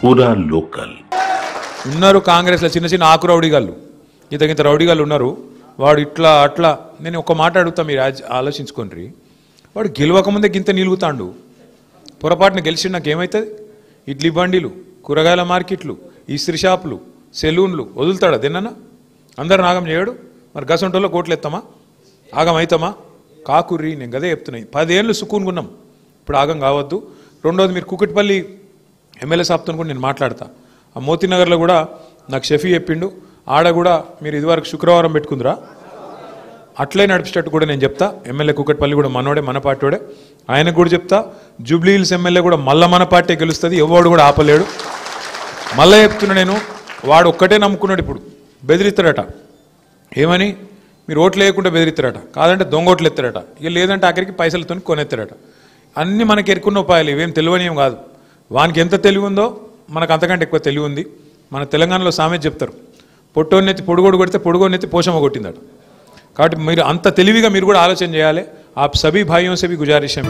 पूरा लोकल ఉన్నారు కాంగ్రెస్లో చిన్న చిన్న ఆకు రౌడీగాళ్ళు ఇంత రౌడీగాళ్ళు ఉన్నారు. వాడు ఇట్లా అట్లా నేను ఒక మాట అడుగుతా, మీరు ఆలోచించుకోండి. వాడు గెలవకముందే గింత నిలుగుతాండు, పొరపాటున గెలిచి నాకు ఏమవుతుంది? ఇడ్లీ బండిలు, కూరగాయల మార్కెట్లు, ఇస్త్రీ షాపులు, సెలూన్లు వదులుతాడా దేనన్నా? అందరు ఆగం చేయడు. మరి గసంటోలో కోట్లు ఎత్తామా? ఆగం అవుతామా? కాకుర్రి నేను గదే చెప్తున్నాయి. 10 ఏళ్ళు సుకూన్గున్నాం, ఇప్పుడు ఆగం కావద్దు. రెండోది, మీరు కుకట్పల్లి ఎమ్మెల్యే సాబ్తో కూడా నేను మాట్లాడతా. ఆ మోతీనగర్లో కూడా నాకు షఫీ చెప్పిండు, ఆడ కూడా మీరు ఇదివరకు శుక్రవారం పెట్టుకుందిరా, అట్లే నడిపించేటట్టు కూడా నేను చెప్తా. ఎమ్మెల్యే కుకట్పల్లి కూడా మనోడే, మన పార్టీడే, ఆయనకు కూడా చెప్తా. జూబ్లీ హిల్స్ ఎమ్మెల్యే కూడా మళ్ళీ మన పార్టీ గెలుస్తుంది, ఎవడు కూడా ఆపలేడు. మళ్ళీ చెప్తున్నా నేను, వాడు ఒక్కటే నమ్ముకున్నాడు. ఇప్పుడు బెదిరిస్తాడట, ఏమని? మీరు ఓట్లు వేయకుండా బెదిరిస్తారట, కాదంటే దొంగ ఓట్లు ఎత్తారట, ఇక లేదంటే ఆఖరికి పైసలతో కొనెత్తారట. అన్నీ మనకి ఎరుకున్న ఉపాయాలు, ఇవేం తెలివనియం కాదు. వానికి ఎంత తెలివి ఉందో మనకు అంతకంటే ఎక్కువ తెలివి ఉంది. మన తెలంగాణలో సామెత చెప్తారు, పొట్టోన్నెత్తి పొడుగోడు కొడితే పొడుగోన్నెత్తి పోషమ్మ కొట్టిందట. కాబట్టి మీరు అంత తెలివిగా మీరు కూడా ఆలోచన చేయాలి. आप सभी भाइयों से भी गुजारिश है